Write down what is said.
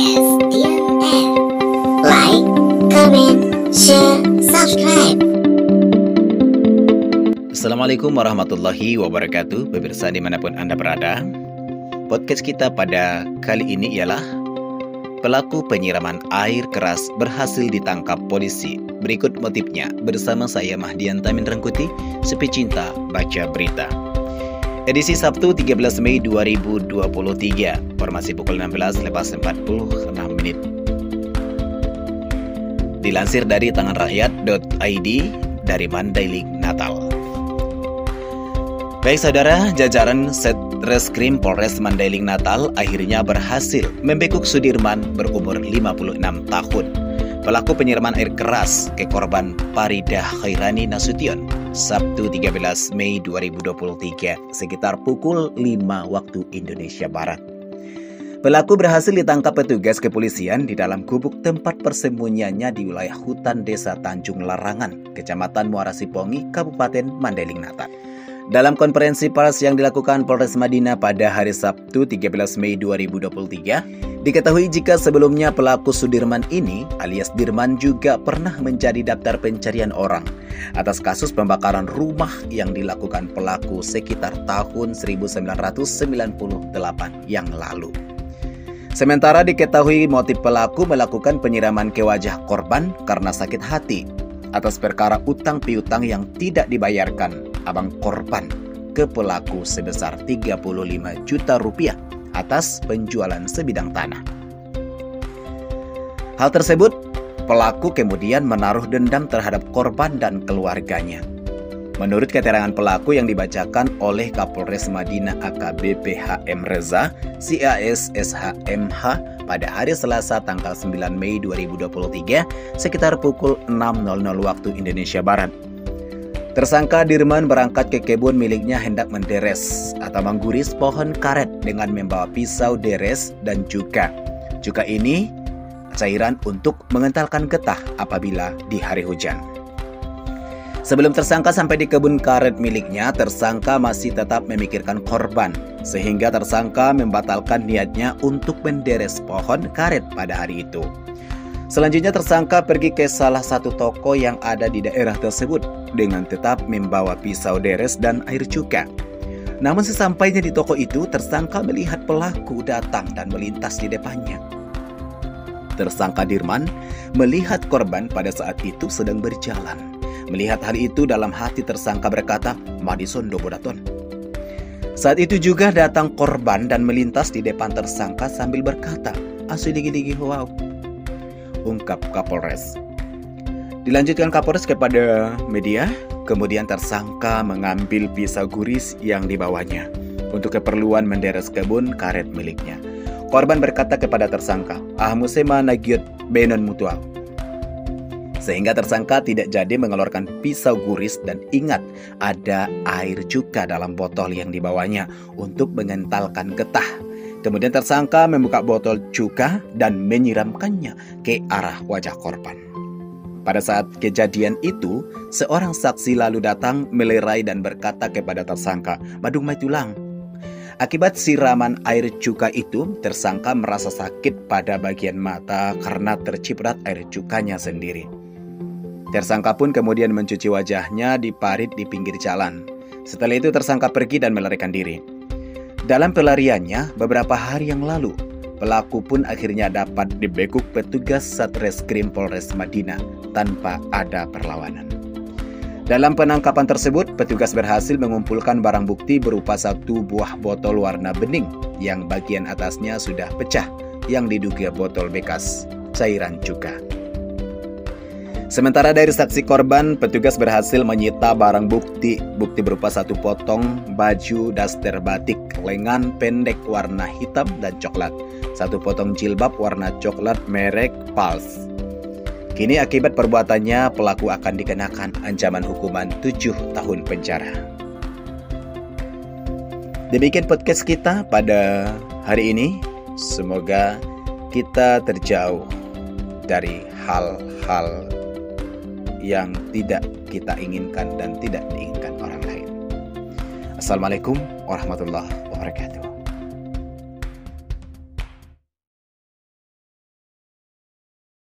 SDMF. Like, comment, share, subscribe. Assalamualaikum warahmatullahi wabarakatuh. Pemirsa dimanapun Anda berada, podcast kita pada kali ini ialah pelaku penyiraman air keras berhasil ditangkap polisi. Berikut motifnya bersama saya Mahdian Tamin Rengkuti, Sepi Cinta Baca Berita. Edisi Sabtu 13 Mei 2023, formasi pukul 16:46. Dilansir dari tanganrakyat.id dari Mandailing, Natal. Baik saudara, jajaran Satreskrim Polres Mandailing Natal akhirnya berhasil membekuk Sudirman berumur 56 tahun. Pelaku penyiraman air keras ke korban Faridah Khairani Nasution, Sabtu 13 Mei 2023 sekitar pukul 5 waktu Indonesia Barat. Pelaku berhasil ditangkap petugas kepolisian di dalam gubuk tempat persembunyiannya di wilayah hutan Desa Tanjung Larangan, Kecamatan Muara Sipongi, Kabupaten Mandailing Natal. Dalam konferensi pers yang dilakukan Polres Madinah pada hari Sabtu 13 Mei 2023, diketahui jika sebelumnya pelaku Sudirman ini alias Dirman juga pernah menjadi daftar pencarian orang atas kasus pembakaran rumah yang dilakukan pelaku sekitar tahun 1998 yang lalu. Sementara diketahui motif pelaku melakukan penyiraman ke wajah korban karena sakit hati atas perkara utang piutang yang tidak dibayarkan abang korban ke pelaku sebesar 35 juta rupiah atas penjualan sebidang tanah. Hal tersebut, pelaku kemudian menaruh dendam terhadap korban dan keluarganya. Menurut keterangan pelaku yang dibacakan oleh Kapolres Madinah AKBP HM Reza, CAS SHMH pada hari Selasa tanggal 9 Mei 2023 sekitar pukul 6.00 waktu Indonesia Barat. Tersangka Dirman berangkat ke kebun miliknya hendak menderes atau mengguris pohon karet dengan membawa pisau deres dan cuka. Cuka ini cairan untuk mengentalkan getah apabila di hari hujan. Sebelum tersangka sampai di kebun karet miliknya, tersangka masih tetap memikirkan korban, sehingga tersangka membatalkan niatnya untuk menderes pohon karet pada hari itu. Selanjutnya tersangka pergi ke salah satu toko yang ada di daerah tersebut dengan tetap membawa pisau deres dan air cuka. Namun sesampainya di toko itu, tersangka melihat pelaku datang dan melintas di depannya. Tersangka Dirman melihat korban pada saat itu sedang berjalan. Melihat hal itu, dalam hati tersangka berkata, "Madison dobodaton." Saat itu juga datang korban dan melintas di depan tersangka sambil berkata, "Asu digi-digi wow," ungkap Kapolres. Dilanjutkan Kapolres kepada media, kemudian tersangka mengambil pisau guris yang dibawanya untuk keperluan menderes kebun karet miliknya. Korban berkata kepada tersangka, "Musema nagiot benon mutual." Sehingga tersangka tidak jadi mengeluarkan pisau guris dan ingat ada air cuka dalam botol yang dibawanya untuk mengentalkan getah. Kemudian tersangka membuka botol cuka dan menyiramkannya ke arah wajah korban. Pada saat kejadian itu, seorang saksi lalu datang melerai dan berkata kepada tersangka, "Badung mai tulang." Akibat siraman air cuka itu, tersangka merasa sakit pada bagian mata karena terciprat air cukanya sendiri. Tersangka pun kemudian mencuci wajahnya di parit di pinggir jalan. Setelah itu tersangka pergi dan melarikan diri. Dalam pelariannya beberapa hari yang lalu, pelaku pun akhirnya dapat dibekuk petugas Satreskrim Polres Madinah tanpa ada perlawanan. Dalam penangkapan tersebut, petugas berhasil mengumpulkan barang bukti berupa satu buah botol warna bening yang bagian atasnya sudah pecah yang diduga botol bekas cairan cuka. Sementara dari saksi korban, petugas berhasil menyita barang bukti berupa satu potong baju daster batik lengan pendek warna hitam dan coklat, satu potong jilbab warna coklat merek Pulse. Kini akibat perbuatannya, pelaku akan dikenakan ancaman hukuman 7 tahun penjara. Demikian podcast kita pada hari ini. Semoga kita terjauh dari hal-hal yang tidak kita inginkan dan tidak diinginkan orang lain. Assalamualaikum warahmatullahi wabarakatuh.